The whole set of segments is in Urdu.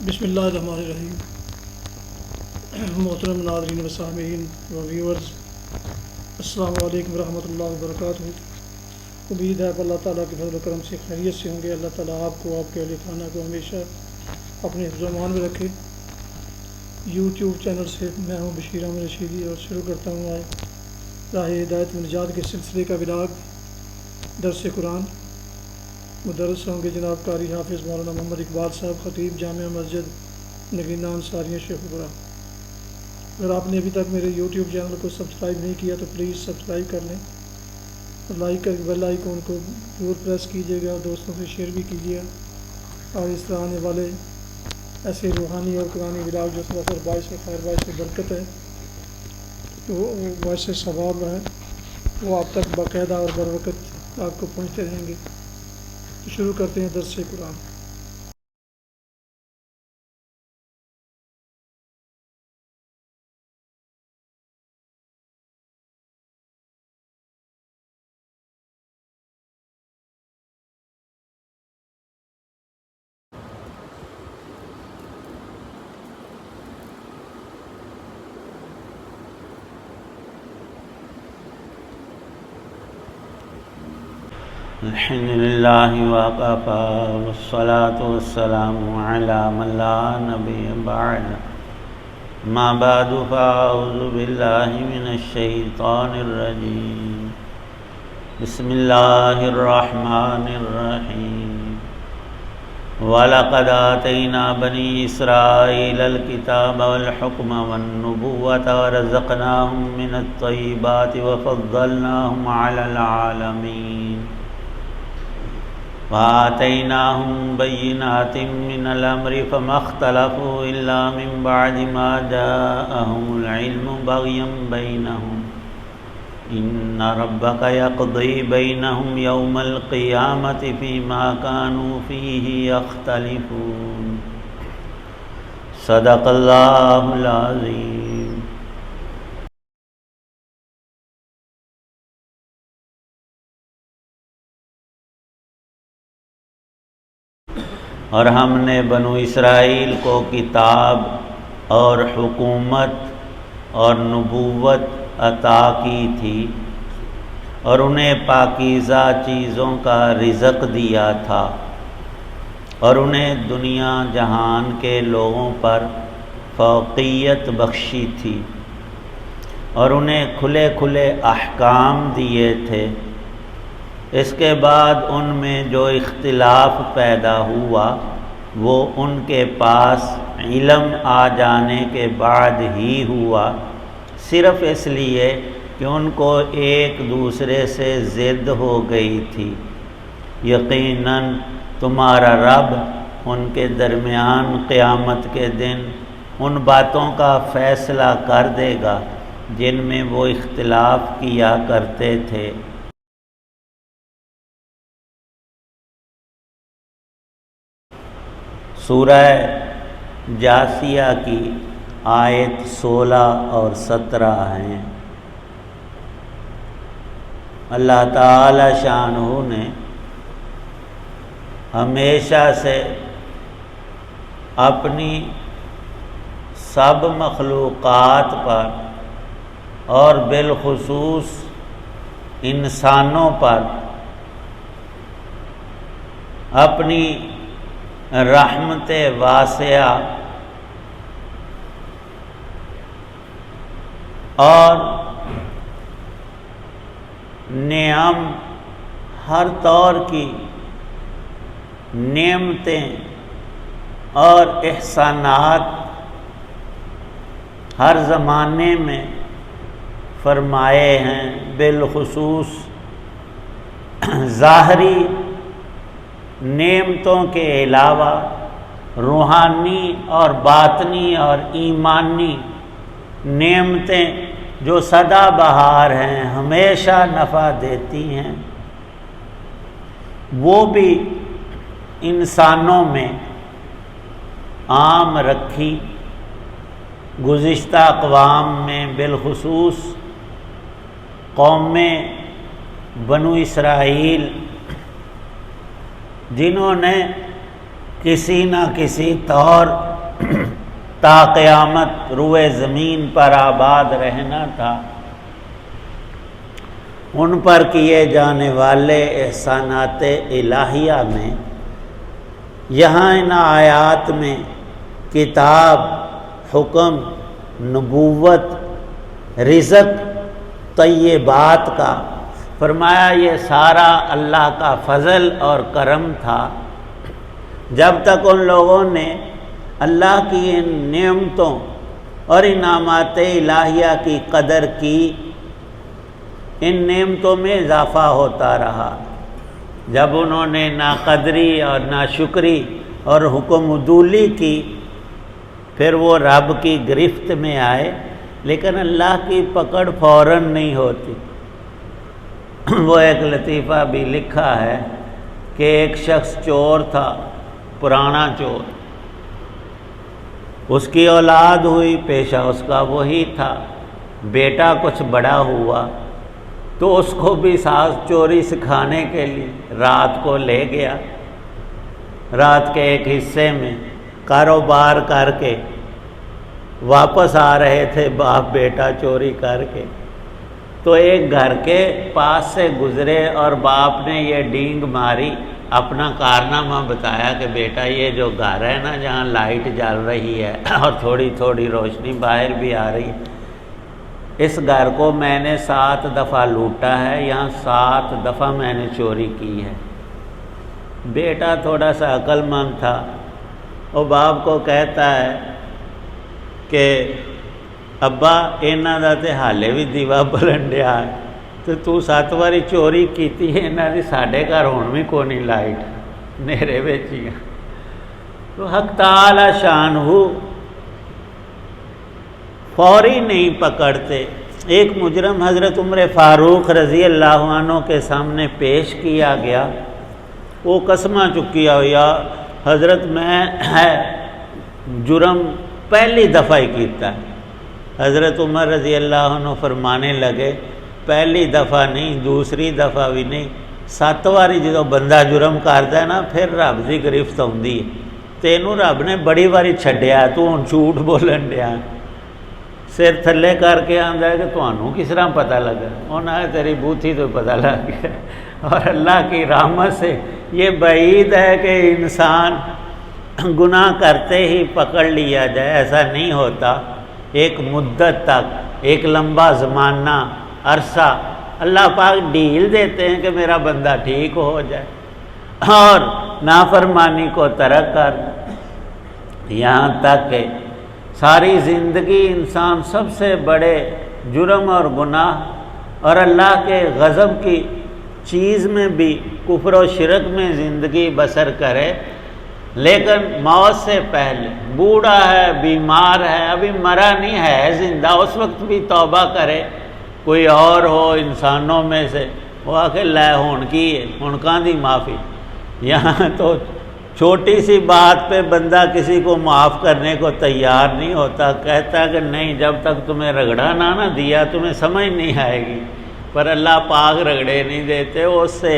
بسم اللہ الرحمن الرحیم۔ محترم ناظرین و سامعین و ویورز، السلام علیکم ورحمۃ اللہ وبرکاتہ۔ امید ہے کہ اللہ تعالیٰ کے فضل و کرم سے خیریت سے ہوں گے۔ اللہ تعالیٰ آپ کو، آپ کے اہل خانہ کو ہمیشہ اپنے حفظ و امان میں رکھے۔ یوٹیوب چینل سے میں ہوں بشیر احمد رشیدی اور شروع کرتا ہوں آج راہ ہدایت و نجات کے سلسلے کا ولاگ درس قرآن۔ مدرس ہوں گے جناب قاری حافظ مولانا محمد اقبال صاحب، خطیب جامع مسجد نگینہ انصاریہ شیخ پورہ۔ اگر آپ نے ابھی تک میرے یوٹیوب چینل کو سبسکرائب نہیں کیا تو پلیز سبسکرائب کر لیں، لائک کر کے بیل آئیکن کو ضرور پریس کیجیے گا، دوستوں سے شیئر بھی کیجیے گا، اور اس طرح آنے والے ایسے روحانی اور قرآنی ولاگ جو سراسر باعث خیر، باعث برکت ہے، وہ باعث ثواب ہے، وہ آپ تک باقاعدہ اور بروقت آپ کو پہنچتے رہیں گے۔ تو شروع کرتے ہیں درس قرآن۔ الحمد للہ وکفی والصلاة والسلام علی من لا نبی بعد، ما بعد فاعوذ باللہ من الشیطان الرجیم، بسم اللہ الرحمن الرحیم۔ وَلَقَدْ آتَيْنَا بَنِي إِسْرَائِيلَ الْكِتَابَ وَالْحُكْمَ وَالنُّبُوَّةَ وَرَزَقْنَاهُم مِّنَ الطَّيِّبَاتِ وَفَضَّلْنَاهُمْ عَلَى الْعَالَمِينَ وَآتَيْنَاهُم بَيِّنَاتٍ مِّنَ الْأَمْرِ فَمَا اخْتَلَفُوا إِلَّا مِن بَعْدِ مَا جَاءَهُمُ الْعِلْمُ بَغْيًا بَيْنَهُمْ إِنَّ رَبَّكَ يَقْضِي بَيْنَهُمْ يَوْمَ الْقِيَامَةِ فِيمَا كَانُوا فِيهِ يَخْتَلِفُونَ۔ صدق اللہ العظیم۔ اور ہم نے بنو اسرائیل کو کتاب اور حکومت اور نبوت عطا کی تھی، اور انہیں پاکیزہ چیزوں کا رزق دیا تھا، اور انہیں دنیا جہان کے لوگوں پر فوقیت بخشی تھی، اور انہیں کھلے کھلے احکام دیے تھے۔ اس کے بعد ان میں جو اختلاف پیدا ہوا وہ ان کے پاس علم آ جانے کے بعد ہی ہوا، صرف اس لیے کہ ان کو ایک دوسرے سے ضد ہو گئی تھی۔ یقیناً تمہارا رب ان کے درمیان قیامت کے دن ان باتوں کا فیصلہ کر دے گا جن میں وہ اختلاف کیا کرتے تھے۔ سورہ جاثیہ کی آیت 16 اور 17 ہیں۔ اللہ تعالی شانہ نے ہمیشہ سے اپنی سب مخلوقات پر اور بالخصوص انسانوں پر اپنی رحمت واسعہ اور نعم، ہر طور کی نعمتیں اور احسانات ہر زمانے میں فرمائے ہیں، بالخصوص ظاہری نعمتوں کے علاوہ روحانی اور باطنی اور ایمانی نعمتیں جو سدا بہار ہیں، ہمیشہ نفع دیتی ہیں، وہ بھی انسانوں میں عام رکھی۔ گزشتہ اقوام میں بالخصوص قوم بنو اسرائیل جنہوں نے کسی نہ کسی طور تا قیامت روئے زمین پر آباد رہنا تھا۔ ان پر کیے جانے والے احسانات الہیہ میں یہاں ان آیات میں کتاب، حکم، نبوت، رزق، طیبات کا فرمایا یہ سارا اللہ کا فضل اور کرم تھا۔ جب تک ان لوگوں نے اللہ کی ان نعمتوں اور انعامات الہیہ کی قدر کی، ان نعمتوں میں اضافہ ہوتا رہا۔ جب انہوں نے ناقدری اور ناشکری اور حکم عدولی کی، پھر وہ رب کی گرفت میں آئے، لیکن اللہ کی پکڑ فوراً نہیں ہوتی۔ وہ ایک لطیفہ بھی لکھا ہے کہ ایک شخص چور تھا، پرانا چور، اس کی اولاد ہوئی، پیشہ اس کا وہی تھا، بیٹا کچھ بڑا ہوا تو اس کو بھی ساز چوری سکھانے کے لیے رات کو لے گیا۔ رات کے ایک حصے میں کاروبار کر کے واپس آ رہے تھے باپ بیٹا چوری کر کے، تو ایک گھر کے پاس سے گزرے اور باپ نے یہ ڈینگ ماری، اپنا کارنامہ بتایا کہ بیٹا یہ جو گھر ہے نا جہاں لائٹ جل رہی ہے اور تھوڑی تھوڑی روشنی باہر بھی آ رہی ہے، اس گھر کو میں نے 7 دفعہ لوٹا ہے، یہاں 7 دفعہ میں نے چوری کی ہے۔ بیٹا تھوڑا سا عقل مند تھا، وہ باپ کو کہتا ہے کہ ابا انہاں دا تے حالے بھی دیوا بلنڈیا تے تو 7 واری چوری کیتی ہے، انہاں دی ساڈے گھر ہن بھی کوئی نہیں لائٹ، نیرے وچ ہی۔ تو حق تعالی شان ہو فوری نہیں پکڑتے۔ ایک مجرم حضرت عمر فاروق رضی اللہ عنہ کے سامنے پیش کیا گیا، وہ قسمہ چکیا، یا حضرت میں جرم پہلی دفعہ ہی کیتا ہے۔ حضرت عمر رضی اللہ عنہ فرمانے لگے پہلی دفعہ نہیں، دوسری دفعہ بھی نہیں، 7 واری جدو بندہ جرم کرتا ہے نا پھر رب دی گرفت آتی ہے۔ تینوں رب نے بڑی واری چھڈیا، تو ہن جھوٹ بولن ڈیا۔ سر تھلے کر کے آندا ہے کہ تمہوں کس طرح پتہ لگا؟ انہاں نے تیری بوتھی تو پتہ لگ گیا۔ اور اللہ کی رحمت سے یہ بعید ہے کہ انسان گناہ کرتے ہی پکڑ لیا جائے، ایسا نہیں ہوتا۔ ایک مدت تک، ایک لمبا زمانہ، عرصہ اللہ پاک ڈھیل دیتے ہیں کہ میرا بندہ ٹھیک ہو جائے اور نافرمانی کو ترک کر، یہاں تک کہ ساری زندگی انسان سب سے بڑے جرم اور گناہ اور اللہ کے غضب کی چیز میں بھی کفر و شرک میں زندگی بسر کرے، لیکن موت سے پہلے بوڑھا ہے، بیمار ہے، ابھی مرا نہیں ہے، زندہ، اس وقت بھی توبہ کرے۔ کوئی اور ہو انسانوں میں سے، وہ آ کے لے ہون کی ہے، ہن کہاں دی معافی۔ یہاں تو چھوٹی سی بات پہ بندہ کسی کو معاف کرنے کو تیار نہیں ہوتا، کہتا کہ نہیں جب تک تمہیں رگڑا نہ دیا تمہیں سمجھ نہیں آئے گی۔ پر اللہ پاک رگڑے نہیں دیتے، اس سے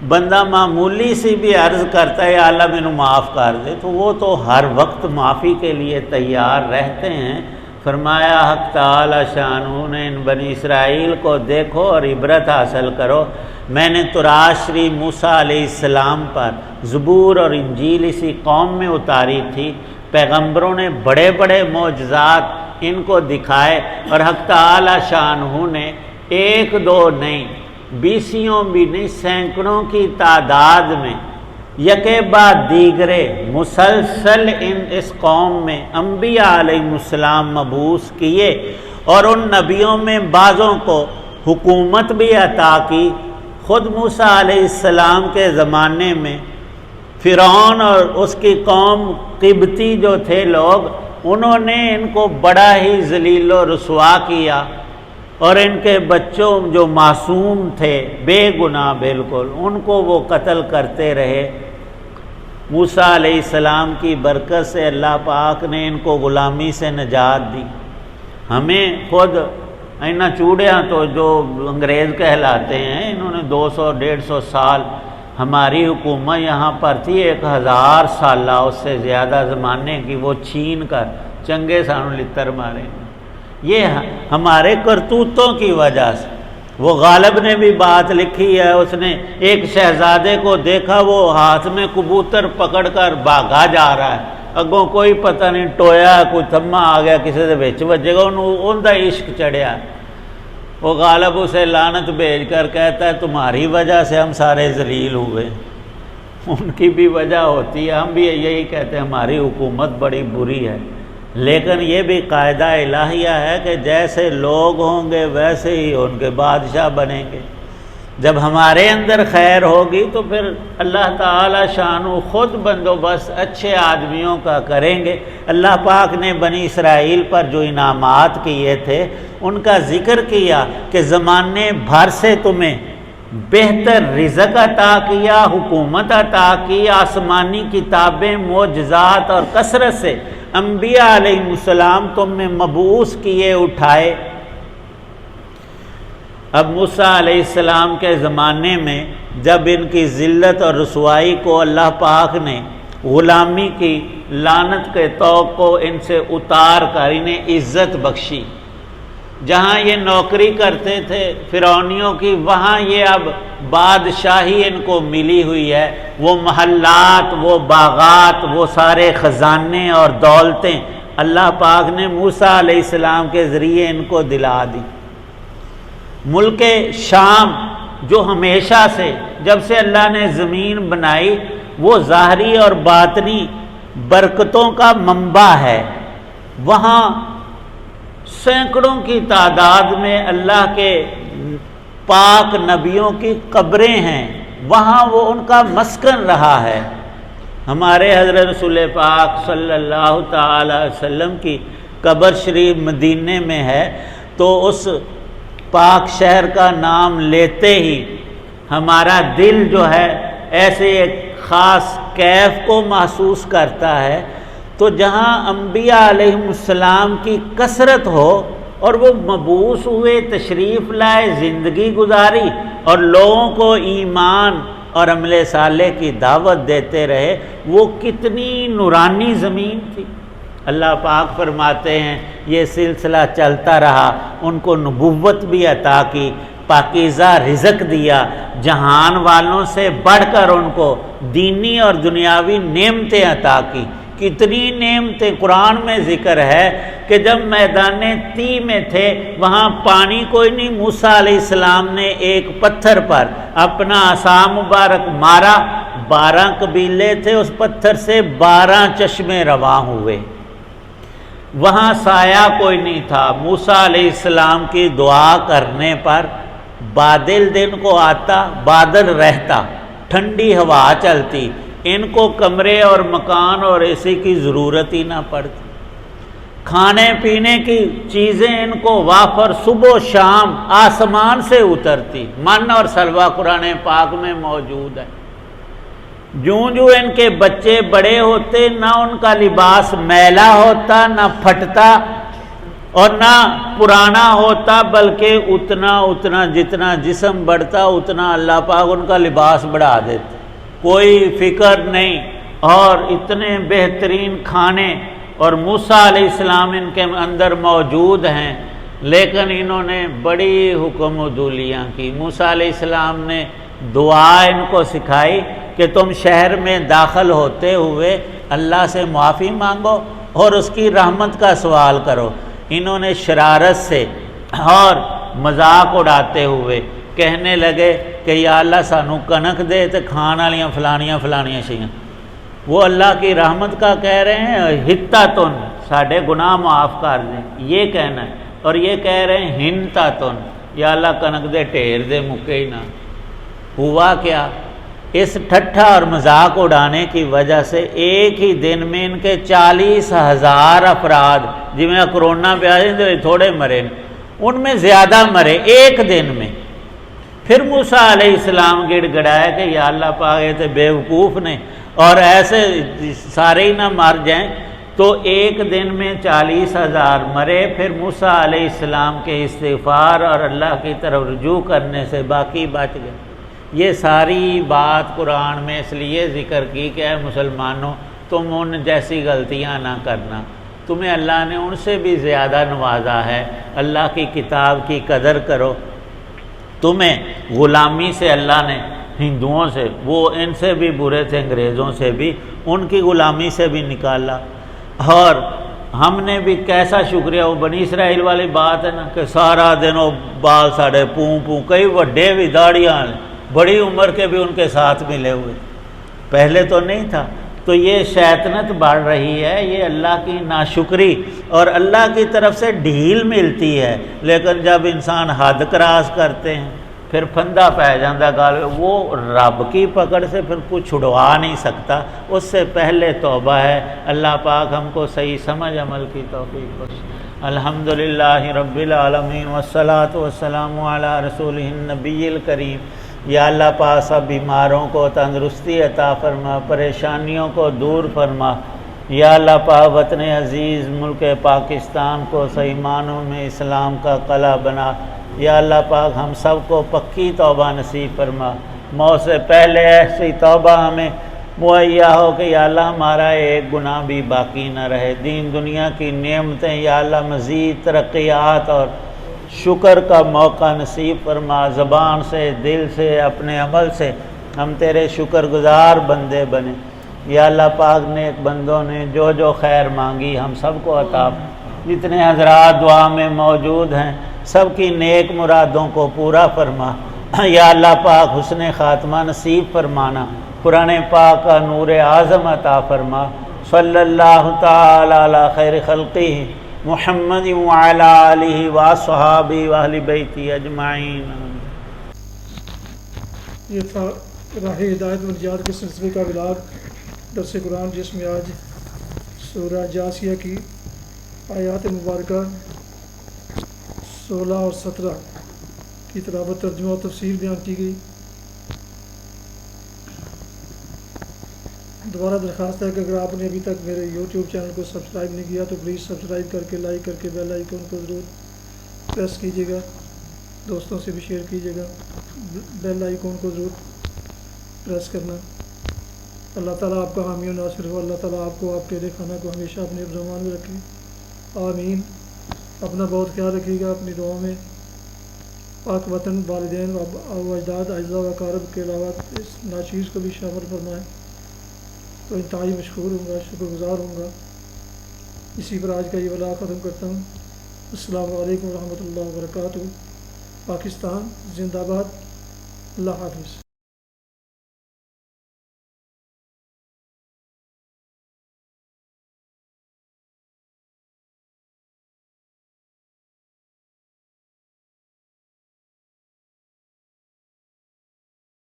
بندہ معمولی سی بھی عرض کرتا ہے یا اللہ مینوں معاف کر دے تو وہ تو ہر وقت معافی کے لیے تیار رہتے ہیں۔ فرمایا حق تعالی شانہ نے ان بنی اسرائیل کو دیکھو اور عبرت حاصل کرو، میں نے تورات شریف موسیٰ علیہ السلام پر، زبور اور انجیل اسی قوم میں اتاری تھی، پیغمبروں نے بڑے بڑے معجزات ان کو دکھائے، اور حق تعالی شانہ نے 1 2 نہیں، 20 بھی نہیں، سینکڑوں کی تعداد میں یکے بعد دیگرے مسلسل اس قوم میں انبیاء علیہ السلام مبعوث کیے، اور ان نبیوں میں بعضوں کو حکومت بھی عطا کی۔ خود موسیٰ علیہ السلام کے زمانے میں فرعون اور اس کی قوم قبطی جو تھے لوگ، انہوں نے ان کو بڑا ہی ذلیل و رسوا کیا، اور ان کے بچوں جو معصوم تھے بے گناہ بالکل، ان کو وہ قتل کرتے رہے۔ موسیٰ علیہ السلام کی برکت سے اللہ پاک نے ان کو غلامی سے نجات دی۔ ہمیں خود اینا چوڑیاں تو جو انگریز کہلاتے ہیں، انہوں نے 200 150 سال ہماری حکومت یہاں پر تھی 1000 سالہ، اس سے زیادہ زمانے کی، وہ چھین کر چنگے سانو لتر ماریں گے۔ یہ ہمارے کرتوتوں کی وجہ سے۔ وہ غالب نے بھی بات لکھی ہے، اس نے ایک شہزادے کو دیکھا، وہ ہاتھ میں کبوتر پکڑ کر بھاگا جا رہا ہے، اگوں کوئی پتہ نہیں، ٹویا کوئی تھما آ گیا کسی دے وچ وجے گا، ان دا عشق چڑھیا۔ وہ غالب اسے لعنت بھیج کر کہتا ہے تمہاری وجہ سے ہم سارے ذلیل ہوئے۔ ان کی بھی وجہ ہوتی ہے، ہم بھی یہی کہتے ہیں ہماری حکومت بڑی بری ہے، لیکن یہ بھی قاعدہ الہیہ ہے کہ جیسے لوگ ہوں گے ویسے ہی ان کے بادشاہ بنیں گے۔ جب ہمارے اندر خیر ہوگی تو پھر اللہ تعالی شانو خود بندوبست اچھے آدمیوں کا کریں گے۔ اللہ پاک نے بنی اسرائیل پر جو انعامات کیے تھے ان کا ذکر کیا کہ زمانے بھر سے تمہیں بہتر رزق عطا کیا، حکومت عطا کی، آسمانی کتابیں، معجزات اور کثرت سے انبیاء علیہ السلام تم میں مبعوث کیے اٹھائے۔ اب موسیٰ علیہ السلام کے زمانے میں جب ان کی ذلت اور رسوائی کو اللہ پاک نے غلامی کی لعنت کے طوق کو ان سے اتار کر انہیں عزت بخشی، جہاں یہ نوکری کرتے تھے فرعونیوں کی، وہاں یہ اب بادشاہی ان کو ملی ہوئی ہے۔ وہ محلات، وہ باغات، وہ سارے خزانے اور دولتیں اللہ پاک نے موسیٰ علیہ السلام کے ذریعے ان کو دلا دی۔ ملک شام جو ہمیشہ سے جب سے اللہ نے زمین بنائی وہ ظاہری اور باطنی برکتوں کا منبع ہے، وہاں سینکڑوں کی تعداد میں اللہ کے پاک نبیوں کی قبریں ہیں، وہاں وہ ان کا مسکن رہا ہے۔ ہمارے حضرت رسول پاک صلی اللہ تعالی وسلم کی قبر شریف مدینے میں ہے، تو اس پاک شہر کا نام لیتے ہی ہمارا دل جو ہے ایسے ایک خاص کیف کو محسوس کرتا ہے۔ تو جہاں انبیاء علیہ السلام کی کثرت ہو اور وہ مبعوث ہوئے، تشریف لائے، زندگی گزاری اور لوگوں کو ایمان اور عمل صالح کی دعوت دیتے رہے، وہ کتنی نورانی زمین تھی۔ اللہ پاک فرماتے ہیں یہ سلسلہ چلتا رہا، ان کو نبوت بھی عطا کی، پاکیزہ رزق دیا، جہان والوں سے بڑھ کر ان کو دینی اور دنیاوی نعمتیں عطا کی۔ کتنی نعمتیں قرآن میں ذکر ہے کہ جب میدان تی میں تھے وہاں پانی کوئی نہیں، موسیٰ علیہ السلام نے ایک پتھر پر اپنا عصا مبارک مارا، 12 قبیلے تھے، اس پتھر سے 12 چشمے رواں ہوئے۔ وہاں سایہ کوئی نہیں تھا، موسیٰ علیہ السلام کی دعا کرنے پر بادل دن کو آتا، بادل رہتا، ٹھنڈی ہوا چلتی، ان کو کمرے اور مکان اور اے سی کی ضرورت ہی نہ پڑتی، کھانے پینے کی چیزیں ان کو وافر صبح و شام آسمان سے اترتی، من اور سلوہ قرآن پاک میں موجود ہے۔ جوں جوں ان کے بچے بڑے ہوتے نہ ان کا لباس میلا ہوتا، نہ پھٹتا اور نہ پرانا ہوتا، بلکہ اتنا جتنا جسم بڑھتا اتنا اللہ پاک ان کا لباس بڑھا دیتے، کوئی فکر نہیں، اور اتنے بہترین کھانے، اور موسیٰ علیہ السلام ان کے اندر موجود ہیں، لیکن انہوں نے بڑی حکم و دولیاں کی۔ موسیٰ علیہ السلام نے دعا ان کو سکھائی کہ تم شہر میں داخل ہوتے ہوئے اللہ سے معافی مانگو اور اس کی رحمت کا سوال کرو۔ انہوں نے شرارت سے اور مذاق اڑاتے ہوئے کہنے لگے کہ یا اللہ سانو کنک دے تے کھان والیاں فلانیاں شیاں۔ وہ اللہ کی رحمت کا کہہ رہے ہیں ہتاتن، ساڈے گناہ معاف کر دیں، یہ کہنا ہے، اور یہ کہہ رہے ہیں ہنتاتن، یا اللہ کنک دے ڈھیر دے مکے ہی نہ۔ ہوا کیا؟ اس ٹھٹھا اور مذاق اڑانے کی وجہ سے ایک ہی دن میں ان کے 40,000 افراد، جی میں کرونا پہ آ جائیں تھوڑے مرے، ان میں زیادہ مرے ایک دن میں۔ پھر موسیٰ علیہ السلام گڑ گڑایا کہ یا اللہ پاک یہ تو بیوقوف نے، اور ایسے سارے ہی نہ مر جائیں، تو ایک دن میں 40,000 مرے۔ پھر موسیٰ علیہ السلام کے استغفار اور اللہ کی طرف رجوع کرنے سے باقی بچ گئے۔ یہ ساری بات قرآن میں اس لیے ذکر کی کہ اے مسلمانوں تم ان جیسی غلطیاں نہ کرنا، تمہیں اللہ نے ان سے بھی زیادہ نوازا ہے، اللہ کی کتاب کی قدر کرو، تمہیں غلامی سے اللہ نے ہندوؤں سے، وہ ان سے بھی برے تھے انگریزوں سے بھی، ان کی غلامی سے بھی نکالا، اور ہم نے بھی کیسا شکریہ، وہ بنی اسرائیل والی بات ہے نا کہ سارا دن وہ بال ساڑھے پوں کئی وڈے بھی داڑیاں بڑی عمر کے بھی ان کے ساتھ ملے ہوئے، پہلے تو نہیں تھا۔ تو یہ شیطنت بڑھ رہی ہے، یہ اللہ کی ناشکری اور اللہ کی طرف سے ڈھیل ملتی ہے، لیکن جب انسان حد کراس کرتے ہیں پھر پھندا پہ جاندہ گال، وہ رب کی پکڑ سے پھر کچھ چھڑوا نہیں سکتا، اس سے پہلے توبہ ہے۔ اللہ پاک ہم کو صحیح سمجھ عمل کی توفیق بخشے۔ الحمدللہ رب العالمین والصلاة والسلام علی رسولہ النبی الکریم۔ یا اللہ پاک سب بیماروں کو تندرستی عطا فرما، پریشانیوں کو دور فرما۔ یا اللہ پاک وطن عزیز ملک پاکستان کو صحیح معنوں میں اسلام کا قلعہ بنا۔ یا اللہ پاک ہم سب کو پکی توبہ نصیب فرما، موت سے پہلے ایسی توبہ ہمیں مہیا ہو کہ یا اللہ ہمارا ایک گناہ بھی باقی نہ رہے، دین دنیا کی نعمتیں یا اللہ مزید ترقیات اور شکر کا موقع نصیب فرما، زبان سے، دل سے، اپنے عمل سے ہم تیرے شکر گزار بندے بنے۔ یا اللہ پاک نیک بندوں نے جو جو خیر مانگی ہم سب کو عطا، جتنے حضرات دعا میں موجود ہیں سب کی نیک مرادوں کو پورا فرما۔ یا اللہ پاک حسن خاتمہ نصیب فرمانا، قرآن پاک کا نور اعظم عطا فرما۔ صلی اللہ تعالی علی خیر خلقہ محمد وعلی آلہ واصحابہ واہل بیتہ اجمعین۔ یہ تھا راہ ہدایت و نجات کے سلسلے کا ولاگ درس قرآن، جس میں آج سورہ جاسیہ کی آیات مبارکہ 16 اور 17 کی تلاوت، ترجمہ و تفسیر بیان کی گئی۔ دوبارہ درخواست ہے کہ اگر آپ نے ابھی تک میرے یوٹیوب چینل کو سبسکرائب نہیں کیا تو پلیز سبسکرائب کر کے لائک کر کے بیل آئیکن کو ضرور پریس کیجیے گا، دوستوں سے بھی شیئر کیجیے گا، بیل آئیکن کو ضرور پریس کرنا۔ اللہ تعالیٰ آپ کا حامی و ناصر ہو، اللہ تعالیٰ آپ کو، آپ کے اہل خانہ کو ہمیشہ اپنے رحمان میں رکھے، آمین۔ اپنا بہت خیال رکھیے گا، اپنی دعاؤں میں پاک وطن، والدین و اجداد، اعزاء و اقارب کے علاوہ اس ناچیز کو بھی شامل فرمائیں تو انتہائی مشکور ہوں گا، شکر گزار ہوں گا۔ اسی پر آج کا یہ ولاگ ختم کرتا ہوں۔ السلام علیکم ورحمۃ اللہ وبرکاتہ۔ پاکستان زندہ باد۔ اللہ حافظ۔